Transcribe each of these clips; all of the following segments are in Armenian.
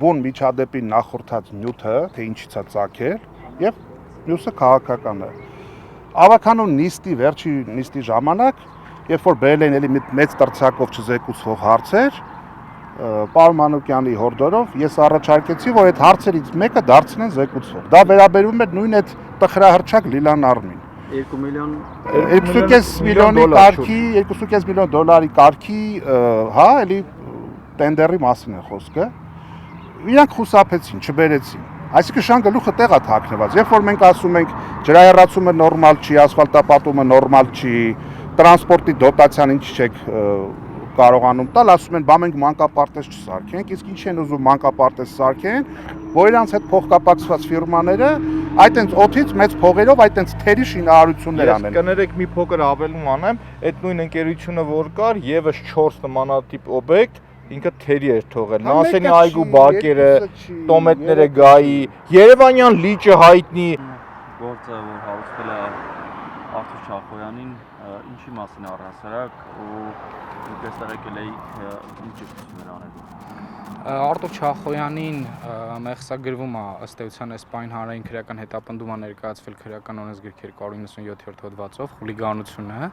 բուն միջադեպի նախորդած նյութը, թե ինչից է ծագել, եւ մյուսը քաղաքական է։ Ավականուն նիստի վերջի նիստի ժամանակ, երբ որ բերել են էլի մեծ տրցակով չզեկուցվող հարցեր, պարոն Մանուկյանի հորդորով ես առաջարկեցի, որ այդ հարցերից մեկը դարձնեն զեկուցող։ Դա վերաբերում է նույն այդ տխրահռչակ Լիլան Արմին։ 2 միլիոն 2.5 միլիոնի կարգի, 2.5 միլիոն դոլարի կարգի, հա, էլի տենդերի մասին է խոսքը։ Իրանք խուսափեցին, չբերեցին։ Այսինքն շան գլուխը տեղ է թաքնված։ Երբ որ մենք ասում ենք ջրահեռացումը նորմալ չի, ասֆալտապատումը նորմալ չի, տրանսպորտի դոտացիան ինչ չեք կարողանում տալ, ասում են, բա մենք մանկապարտեզ չսարքենք, իսկ ինչ են ուզում մանկապարտեզ սարքեն, որ իրանց հետ փոխկապակցված ֆիրմաները այդ այնց օթից մեծ փողերով այդ այնց թերի շինարարություններ անեն։ Ես կներեք մի փոքր ավելում անեմ, այդ նույն ընկերությունը որ կար, եւս 4 նմանատիպ օբյեկտ ինքը թերի էր թողել։ Նասենի այգու բակերը, տոմետները գայի, Երևանյան լիճը հայտնի գործը որ հարուցվել է Արթուր Չախոյանին, ինչի մասին առհասարակ ու դուք եկել եք ինչ ճշտություններ անելու։ Արթուր Չախոյանին մեղսագրվում է ըստ էության այս պայն հանրային քրեական հետապնդում է ներկայացվել քրեական օրենսգրքի 297-րդ հոդվածով խուլիգանությունը։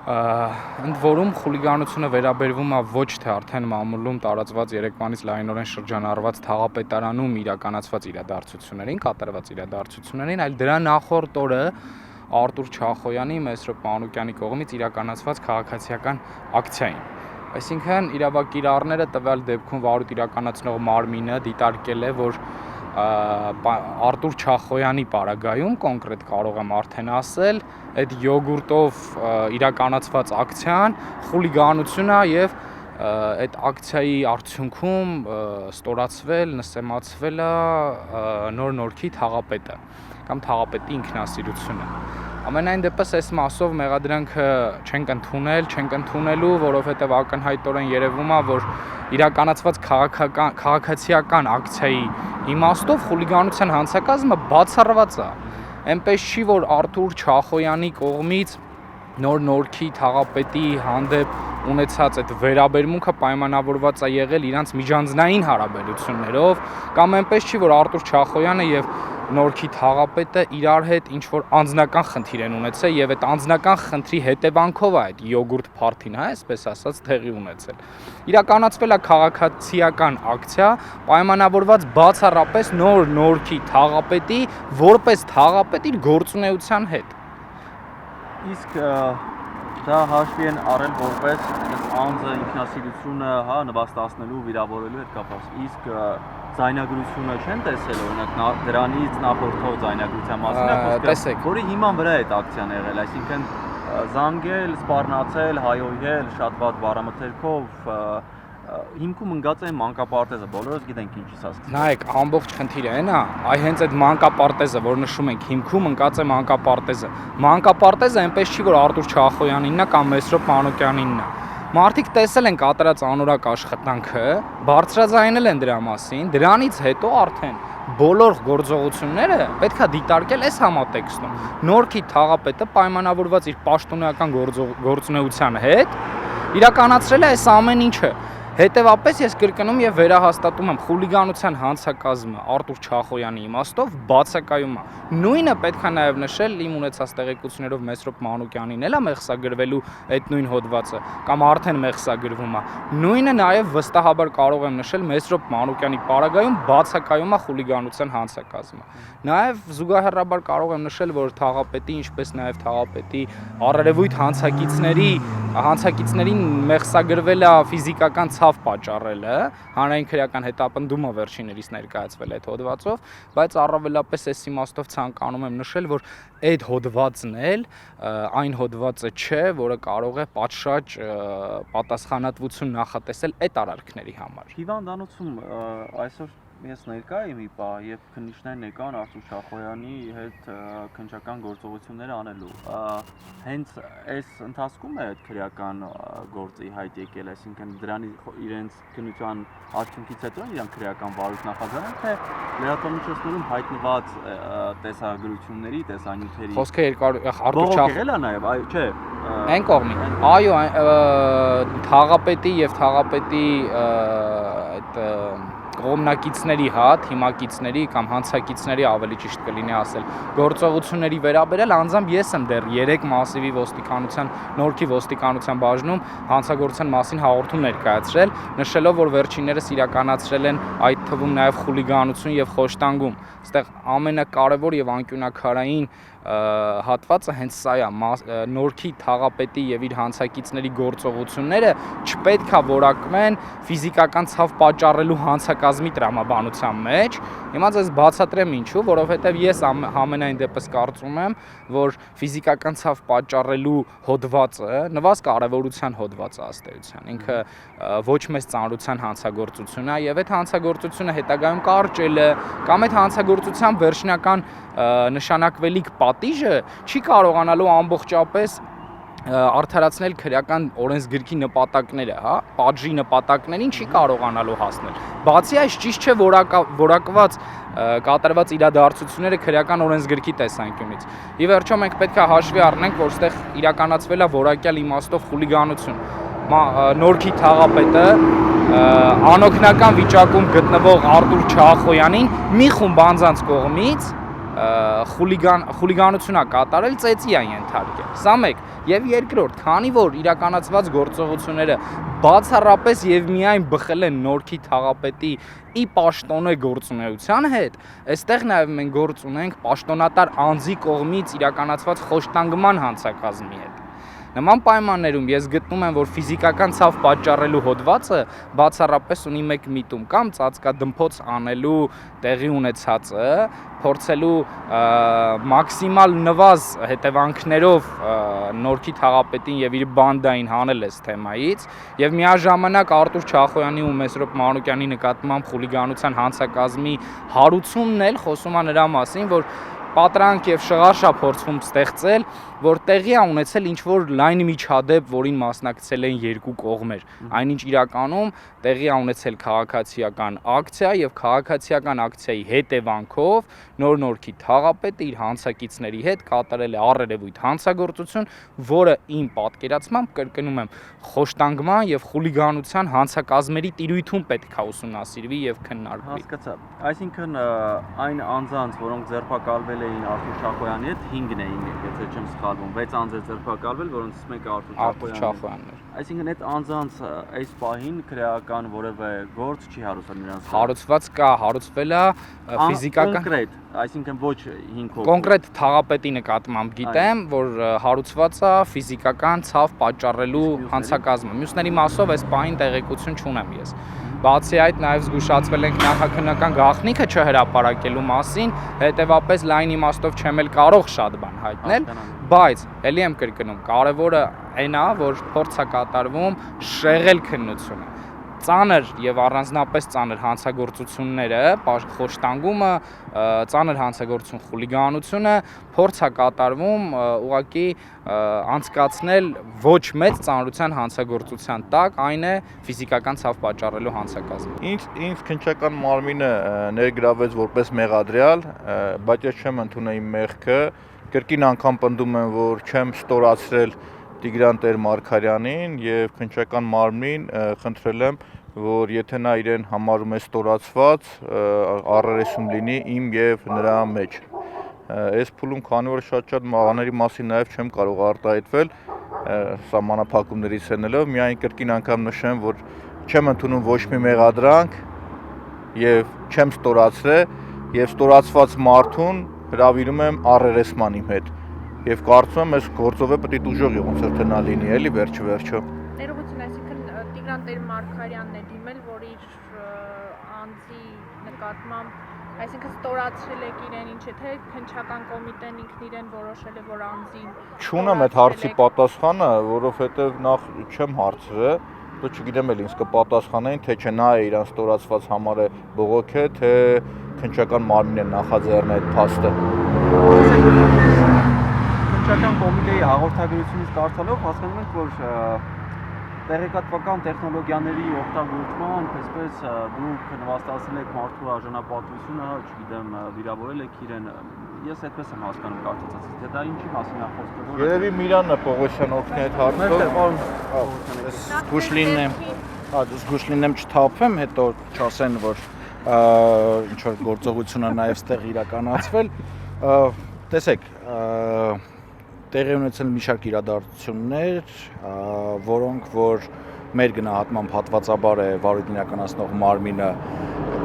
Ընդ որում խուլիգանությունը վերաբերվում է ոչ թե արդեն մամուլում տարածված երեկվանից լայնորեն շրջանառված թաղապետարանում իրականացված իրադարձություններին, կատարված իրադարձություններին, այլ դրա նախորդ օրը Արթուր Չախոյանի Մեսրոպ Մանուկյանի կողմից իրականացված քաղաքացիական ակցիային։ Այսինքն իրավակիրառները տվյալ դեպքում վարույթ իրականացնող մարմինը դիտարկել է, որ Արթուր Չախոյանի պարագայում կոնկրետ կարող եմ արդեն ասել, այդ յոգուրտով իրականացված ակցիան խուլիգանություն է եւ այդ ակցիայի արդյունքում ստորացվել, նսեմացվել է նոր Նորքի թաղապետը կամ թաղապետի ինքնասիրությունը։ Ամենայն դեպս այս մասով մեղադրանքը չենք ընդունելու, որովհետև ակնհայտորեն երևում է, որ իրականացված քաղաքացիական ակցիայի իմաստով խուլիգանության հանցակազմը բացառված է։ Այնպես չի, որ Արթուր Չախոյանի կողմից նոր Նորքի թաղապետի հանդեպ ունեցած այդ վերաբերմունքը պայմանավորված է եղել իրանց միջանձնային հարաբերություններով, կամ այնպես չի, որ Արթուր Չախոյանը եւ Նորքի թաղապետը իրար հետ ինչ-որ անձնական խնդիր են ունեցել եւ այդ անձնական խնդրի հետևանքով է այդ յոգուրտ փարթին, հա, այսպես ասած, տեղի ունեցել։ Իրականացվել է քաղաքացիական ակցիա, պայմանավորված բացառապես նոր Նորքի թաղապետի որպես թաղապետ իր գործունեության հետ։ Իսկ դա հաշվի են առել որպես անձը ինքնասիրությունը, հա, նվաստացնելու, վիրավորելու հետ կապված։ Իսկ ձայնագրությունը չեն տեսել, օրինակ դրանից նախորդող ձայնագրության մասին է խոսքը, որի հիման վրա է այդ ակցիան եղել, այսինքն զանգել, սպառնացել, հայոյել, շատ վատ բառամթերքով, հիմքում ընկած է մանկապարտեզը, բոլորս գիտենք ինչից է սկսվել։ Նայեք, ամբողջ խնդիրը այն է, այ հենց այդ մանկապարտեզը, որ նշում ենք, հիմքում ընկած է մանկապարտեզը։ Մանկապարտեզը այնպես չի, որ Արթուր Չախոյանինն է կամ Մեսրոպ Մանուկյանինն է։ Մարդիկ տեսել են կատարած անորակ աշխատանքը, բարձրաձայնել են դրա մասին, դրանից հետո արդեն բոլոր գործողությունները պետք է դիտարկել այս համատեքստում։ Նորքի թաղապետը պայմանավորված իր պաշտոնական գործունեության հետ իրականացրել է այս ամեն ինչը։ Հետևաբար ես կրկնում եւ վերահաստատում եմ խուլիգանության հանցակազմը Արթուր Չախոյանի իմաստով բացակայում է։ Նույնը պետք է նաեւ նշել իմ ունեցած տեղեկություններով Մեսրոպ Մանուկյանին էլա մեղսագրվելու այդ նույն հոդվածը կամ արդեն մեղսագրվում է։ Նույնը նաեւ վստահաբար կարող եմ նշել Մեսրոպ Մանուկյանի պարագայում բացակայում է խուլիգանության հանցակազմը։ Նաեւ զուգահեռաբար կարող եմ նշել, որ թաղապետի, ինչպես նաեւ թաղապետի առերևույթ հանցակիցներին մեղսագրվել է ֆիզիկական ցավ պատճառելը, հանրային քրեական հետապնդումը վերջիներիս ներկայացվել այդ հոդվածով, բայց առավելապես այս իմաստով ցանկանում եմ նշել, որ այդ հոդվածն էլ այն հոդվածը չէ, որը կարող է պատշաճ պատասխանատվություն նախատեսել այդ արարքների համար։ Հիվանդանոցում այսօր ես ներկա եմ մի պահ եւ քննիչներն եկան Արթուր Չախոյանի հետ քննչական գործողություններ անելու։ Հենց այս ընթացքում է այդ քրեական գործի հայտ եկել, այսինքն դրանի իրենց քննության արդյունքից հետո իրենք քրեական վարույթ նախաձեռնել, թե լրատվամիջոցներում հայտնված տեսագրությունների, տեսանյութերի խոսքը Արթուր Չախոյանը նաեւ, այո, չէ, այն կողմի։ Այո, թաղապետի եւ թաղապետի այդ կողմնակիցների, թիմակիցների կամ հանցակիցների ավելի ճիշտ կլինի ասել, գործողությունների վերաբերյալ անձամբ ես եմ դեռ 3 մասիվի ոստիկանության, Նորքի ոստիկանության բաժնում հանցագործության մասին հաղորդում ներկայացրել, նշելով, որ վերջիններս իրականացրել են այդ թվում նաև խուլիգանություն եւ խոշտանգում։ Այստեղ ամենակարևոր եւ անկյունաքարային հատվածը հենց սա է, Նորքի թաղապետի եւ իր հանցակիցների գործողությունները չպետք է որակվեն ֆիզիկական ցավ պատճառելու հանցակազմի տրամաբանության մեջ։ Հիմա ես բացատրեմ ինչու, որովհետեւ ես համենայն դեպս կարծում եմ, որ ֆիզիկական ցավ պատճառելու հոդվածը նվազ կարևորության հոդված է ըստ էության։ Ինքը ոչ մեծ ծանրության հանցագործություն է եւ այդ հանցագործությունը հետագայում կարճելը կամ այդ հանցագործության վերջնական նշանակվելիք պատիժը չի կարողանալու ամբողջապես արդարացնել քրեական օրենսգրքի նպատակները, պատժի նպատակներին չի կարողանալու հասնել։ Բացի այս ճիշտ չէ որակված կատարված իրադարձությունները քրեական օրենսգրքի տեսանկյունից։ Ի վերջո մենք պետք է հաշվի առնենք, որ այստեղ իրականացվել է որակյալ իմաստով խուլիգանություն։ Նորքի թաղապետը անօգնական վիճակում գտնվող Արտուր Չախոյանին մի խումբ անձանց կողմից խուլիգանություն է կատարել, ծեծի է ենթարկել։ Սա մեկ, եւ երկրորդ, քանի որ իրականացված գործողությունները բացառապես եւ միայն բխել են Նորքի թաղապետի ի պաշտոնե գործունեության հետ, այստեղ նաեւ մենք գործ ունենք պաշտոնատար անձի կողմից իրականացված խոշտանգման հանցակազմի հետ։ Նման պայմաններում ես գտնում եմ, որ ֆիզիկական ցավ պատճառելու հոդվածը բացառապես ունի մեկ միտում կամ ծածկադմփոց անելու տեղի ունեցածը, փորձելու մաքսիմալ նվազ հետևանքներով Նորքի թաղապետին եւ իր բանդային հանել այս թեմայից եւ միաժամանակ Արտուր Չախոյանի ու Մեսրոպ Մանուկյանի նկատմամբ խուլիգանության հանցակազմի հարուցումն էլ խոսում է նրա մասին, որ պատրանք եւ շղարշ է փորձվում ստեղծել, որ տեղի է ունեցել ինչ-որ լայն միջադեպ, որին մասնակցել են երկու կողմեր։ Այնինչ իրականում տեղի է ունեցել քաղաքացիական ակցիա եւ քաղաքացիական ակցիայի հետևանքով Նորքի թաղապետը իր հանցակիցների հետ կատարել է առերևույթ հանցագործություն, որը իմ պատկերացմամբ կրկնում եմ, խոշտանգման եւ խուլիգանության հանցակազմերի տիրույթում պետք է ուսումնասիրվի եւ քննարկվի։ Հասկացա։ Այսինքն այն անձանց, որոնք ձերբակալվել էին Արտուր Չախոյանի հետ 5-ն էին, եթե չեմ սխալվում, 6 անձ է ձերբակալվել, որոնցից մեկը Արտուր Չախոյանն էր։ Այսինքն այդ անձանց այս պահին քրեական որևէ գործ չի հարուցվել նրանց։ Հարուցված կա, հարուցվել է ֆիզիկական կոնկրետ, այսինքն ոչ 5 հոգի։ Կոնկրետ թաղապետի նկատմամբ գիտեմ, որ հարուցված է ֆիզիկական ցավ պատճառելու հանցակազմը։ Մյուսների մասով այս պահին տեղեկություն չունեմ ես։ Բացի այդ նաև զգուշացվել ենք նախաքննական գաղտնիքը չհրապարակելու մասին, հետևապես լայն իմաստով չեմ էլ կարող շատ բան հայտնել, բայց ելի եմ կրկնում, կարևորը այն է, որ փորձ է կատարվում շեղել քննությունը։ Ծանր եւ առանձնապես ծանր հանցագործությունները, խոշտանգումը, ծանր հանցագործություն, խուլիգանությունը փորձ է կատարվում ուղղակի անցկացնել ոչ մեծ ծանրության հանցագործության տակ, այն է ֆիզիկական ցավ պատճառելու հանցակազմը։ Ինձ քննչական մարմինը ներգրավեց որպես մեղադրյալ, բայց ես չեմ ընդունել իմ մեղքը, կրկին անգամ պնդում եմ, որ չեմ ստորացրել Տիգրան Տեր-Մարգարյանին եւ քննչական մարմնին խնդրել եմ, որ եթե նա իրեն համարում է ստորացված, առերեսում լինի իմ եւ նրա մեջ։ Այս փուլում քանի որ շատ մաղաների մասին նաեւ չեմ կարող արտահայտվել, սահմանափակումներից ելնելով, միայն կրկին անգամ նշեմ, որ չեմ ընդունում ոչ մի մեղադրանք եւ չեմ ստորացրել եւ ստորացված մարդուն հրավիրում եմ առերեսման իմ հետ։ Եվ կարծում եմ, այս գործով է պետք է ուժեղ ոնց որ նա լինի, էլի վերջը։ Ներողություն, այսինքն Տիգրան Տեր-Մարգարյանն է դիմել, որ իր անձի նկատմամբ, այսինքն ստորացրել եք իրեն, ինչ է, թե քննչական կոմիտեն ինքն իրեն որոշել է, որ անձին չունեմ այդ հարցի պատասխանը, որովհետև նախ չեմ հարցրել, դու չգիտեմ էլ ինձ կպատասխանեին, թե չէ նա է իրան ստորացված համար է բողոքը, թե քննչական մարմինն է նախաձեռնել այդ փաստը։ Քննչական կոմիտեի հաղորդագրությունից կարդալով հասկանում ենք, որ տեղեկատվական տեխնոլոգիաների օգտագործմամբ, այսպես դուք նվաստացել եք մարդու արժանապատվությունը, չգիտեմ, վիրավորել եք իրեն, ես այդպես եմ հասկանում կարծածից, թե դա ինչի մասին է խոսքը։ Երևի Միրանն է Պողոսյան օգնի այդ հարցով։ Զգուշ լինեմ չթափեմ, հետո չասեն, որ ինչ որ գործողությունը նաև ստեղ իրականացվել, տեսեք, տեղի ունեցել մի շարք իրադարձություններ, որոնք որ մեր գնահատմամբ հատվածաբար է վարույթն իրականացնող մարմինը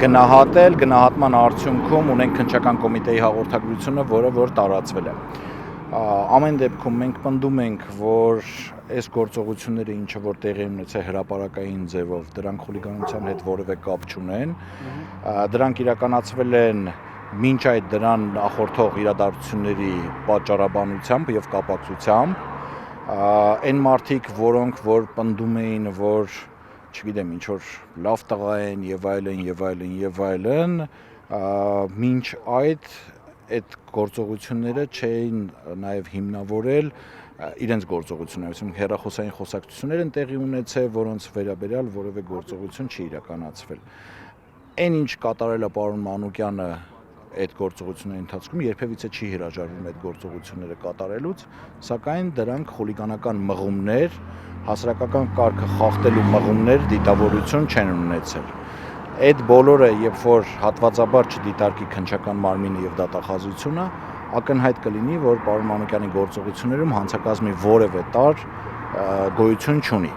գնահատել, գնահատման արդյունքում ունենք քննչական կոմիտեի հաղորդագրությունը, որը որ տարածվել է։ Ամեն դեպքում մենք պնդում ենք, որ այս գործողությունները ինչը որ տեղի ունեցել հրապարակային ձևով, դրանք խուլիգանության հետ որևէ կապ չունեն, դրանք իրականացվել են մինչ այդ դրան նախորդող իրադարձությունների պատճառաբանությամբ եւ կապակցությամբ, այն մարդիկ, որոնք որ պնդում էին, որ չգիտեմ, ինչ որ լավ տղա են եւ այլն, մինչ այդ գործողությունները չէին նաև հիմնավորել իրենց գործողությունները, այսինքն հեռախոսային խոսակցություններ են տեղի ունեցել, որոնց վերաբերյալ որևէ գործողություն չի իրականացվել։ Այն ինչ կատարել է պարոն Մանուկյանը այդ գործողությունների ընթացքում երբևիցե չի հրաժարվում այդ գործողությունները կատարելուց, սակայն դրանք խուլիգանական մղումներ, հասարակական կարգը խախտելու մղումներ դիտավորություն չեն ունեցել։ Այդ բոլորը, երբ որ հատվածաբար չդիտարկի քննչական մարմինը եւ դատախազությունը, ակնհայտ կլինի, որ պարոն Մանուկյանի գործողություններում հանցակազմի որևէ տարր գոյություն չունի։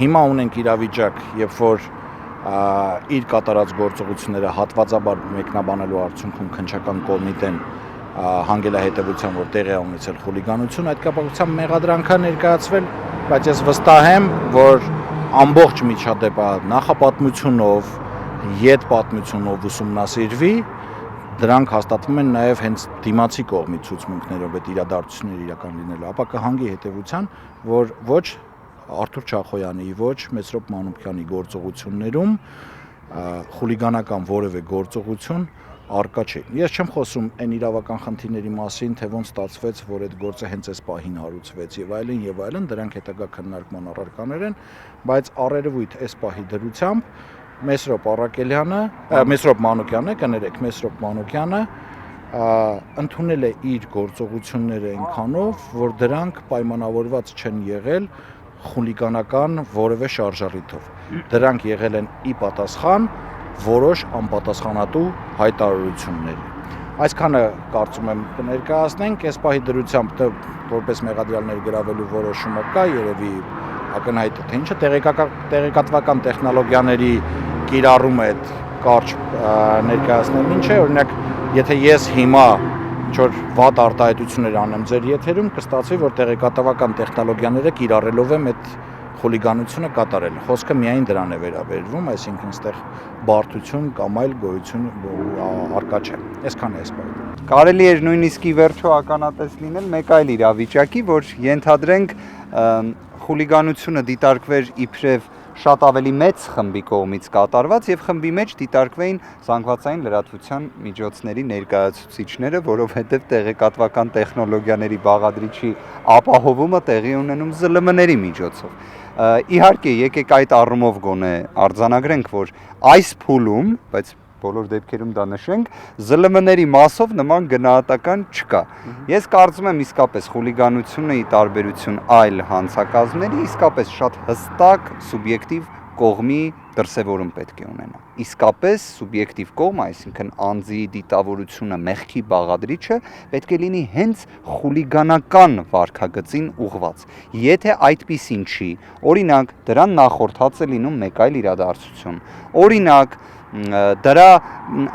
Հիմա ունենք իրավիճակ, երբ որ իր կատարած գործողությունները հատվածաբար մեկնաբանելու արդյունքում քննչական կոմիտեն հանգել է հետևության, որ տեղի է ունեցել խուլիգանություն, այդ կապակցությամբ մեղադրանք է ներկայացվել, բայց ես վստահ եմ, որ ամբողջ միջադեպը նախապատմությունով, յետպատմությունով ուսումնասիրվի, դրանք հաստատվում են նաև հենց դիմացի կողմի ցուցմունքներով այդ իրադարձությունները իրական լինելու, ապա կհանգի հետևության, որ ոչ Արթուր Չախոյանի, ոչ Մեսրոպ Մանուկյանի գործողություններում խուլիգանական որևէ գործողություն արկա չէ։ Ես չեմ խոսում այն իրավական խնդիրների մասին, թե ոնց ստացվեց, որ այդ գործը հենց այս պահին հարուցվեց եւ այլն, դրանք հետագա քննարկման առարկաներ են, բայց առերևույթ այս պահի դրությամբ Մեսրոպ Մանուկյանը ընդունել է իր գործողությունները այնքանով, որ դրանք պայմանավորված չեն եղել խուլիգանական որևէ շարժառիթով։ Դրանք եղել են ի պատասխան որոշ անպատասխանատու հայտարարությունների։ Այսքանը կարծում եմ կներկայացնենք, այս պահի դրությամբ որպես մեղադրյալ ներգրավելու որոշումը կա, երևի ակնհայտ թե ինչը տեղեկատվական տեխնոլոգիաների կիրառում է այդ կարճ ներկայացնելն ինչ է, օրինակ, եթե ես հիմա ինչ-որ վատ արտահայտություններ անեմ ձեր եթերում, կստացվի, որ տեղեկատվական տեխնոլոգիաները կիրառելով եմ այդ խուլիգանությունը կատարել։ Խոսքը միայն դրան է վերաբերվում, այսինքն այստեղ բարդություն կամ այլ գոյություն արկա չէ։ Այսքան է այս բանը։ Կարելի էր նույնիսկ ի վերջո ականատես լինել մեկ այլ իրավիճակի, որ ենթադրենք խուլիգանությունը դիտարկվեր իբրև շատ ավելի մեծ խմբի կողմից կատարված եւ խմբի մեջ դիտարկվեին զանգվածային լրատվության միջոցների ներկայացուցիչները, որովհետեւ տեղեկատվական տեխնոլոգիաների բաղադրիչի ապահովումը տեղի ունենում ԶԼՄ-ների միջոցով։ Իհարկե, եկեք այդ առումով գոնե արձանագրենք, որ այս փուլում, բայց բոլոր դեպքերում դա նշենք, ԶԼՄ-ների մասով նման գնահատական չկա։ Ես կարծում եմ իսկապես խուլիգանությունը ի տարբերություն այլ հանցակազմների իսկապես շատ հստակ սուբյեկտիվ կողմի դրսևորում պետք է ունենա։ Իսկապես սուբյեկտիվ կողմը, այսինքն անձի դիտավորությունը, մեղքի բաղադրիչը պետք է լինի հենց խուլիգանական վարքագծին ուղղված։ Եթե այդպիսին չի, օրինակ, դրան նախորդած է լինում մեկ այլ իրադարձություն։ Օրինակ, դրա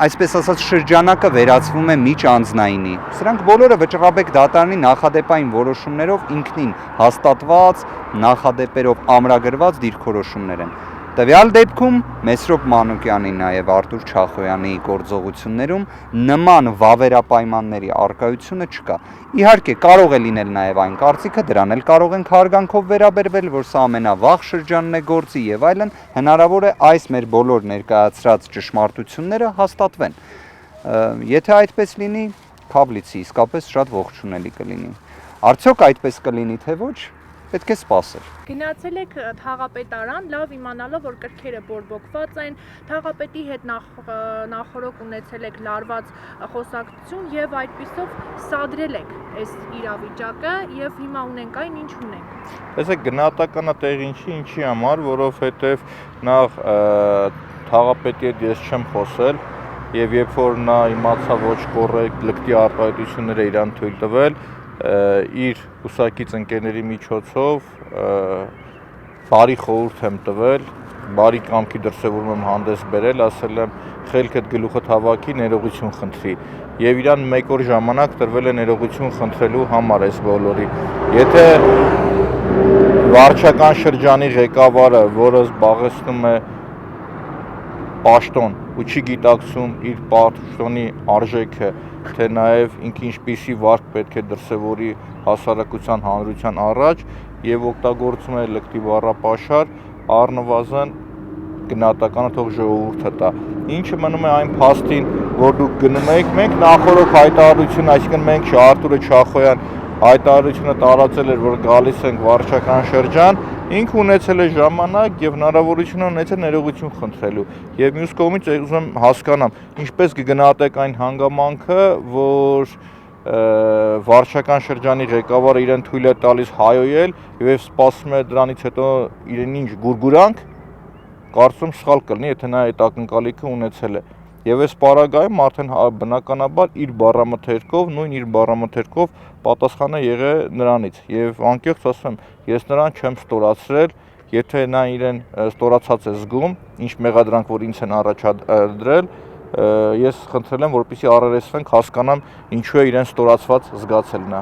այսպես ասած շրջանակը վերածվում է միջանձնայինի։ Սրանք բոլորը Վճռաբեկ դատարանի նախադեպային որոշումներով ինքնին հաստատված, նախադեպերով ամրագրված դիրքորոշումներ են։ Տվյալ դեպքում Մեսրոպ Մանուկյանի, նաև Արթուր Չախոյանի գործողություններում նման վավերապայմանների առկայությունը չկա։ Իհարկե, կարող է լինել նաև այն կարծիքը, դրան էլ կարող ենք հարգանքով վերաբերվել, որ սա ամենավաղ շրջանն է գործի եւ այլն, հնարավոր է այս մեր բոլոր ներկայացրած ճշմարտությունները հաստատվեն։ Եթե այդպես լինի, Քաբլիցի իսկապես շատ ողջունելի կլինի։ Արդյոք այդպես կլինի, թե ոչ, պետք է սպասել։ Գնացել եք թաղապետարան, լավ իմանալով, որ կրքերը բորբոքված են, թաղապետի հետ նախորոք ունեցել եք լարված խոսակցություն եւ այդպիսով սադրել եք այս իրավիճակը եւ հիմա ունենք այն, ինչ ունենք։ Տեսեք, գնահատականա տեղի ինչի համար, որովհետեւ նախ թաղապետի հետ ես չեմ խոսել եւ երբ որ նա իմացա ոչ կոռեկտ լկտի արտահայտությունները իրան թույլ տվել, իր ուսակից ընկերների միջոցով բարի խորհուրդ եմ տվել, բարի կամքի դրսևորում եմ հանդես բերել, ասել եմ խելքդ գլուխդ հավաքի, ներողություն խնդրի եւ իրան 1 օր ժամանակ տրվել է ներողություն խնդրելու համար այս բոլորի։ Եթե վարչական շրջանի ղեկավարը, որը զբաղեցնում է պաշտոն ու չի գիտակցում իր պաշտոնի արժեքը, թե նաև ինքը ինչպիսի վարք պետք է դրսևորի հասարակության հանրության առաջ եւ օգտագործում է լկտի բառապաշար, առնվազն գնահատականը թող ժողովուրդը տա։ Ինչը մնում է այն փաստին, որ դուք գնում եք, մենք նախորդ հայտարարություն, այսինքն մենք Արտուրը Չախոյան հայտարարությունը տարածել էր, որ գալիս ենք վարչական շրջան, ինքը ունեցել է ժամանակ եւ հնարավորություն ունեցել ներողություն խնդրելու։ Եվ մյուս կողմից ուզում եմ հասկանամ, ինչպես կգնահատեք այն հանգամանքը, որ վարչական շրջանի ղեկավարը իրեն թույլ է տալիս հայոյել եւ սպասում է դրանից հետո իրեն ինչ գուրգուրանք, կարծում սխալ կլինի, եթե նա այդ ակնկալիքը ունեցել է։ Եվ այս պարագայում արդեն բնականաբար իր բառամթերքով, նույն իր բառամթերքով պատասխանը եղե նրանից։ Եվ անկեղծ ասեմ, ես նրան չեմ ստորացրել, եթե նա իրեն ստորացած է զգում, ինչ մեղադրանք որ ինձ են առաջադրել, ես խնդրել եմ, որպեսզի առերեսվենք, հասկանամ ինչու է իրեն ստորացված զգացել նա։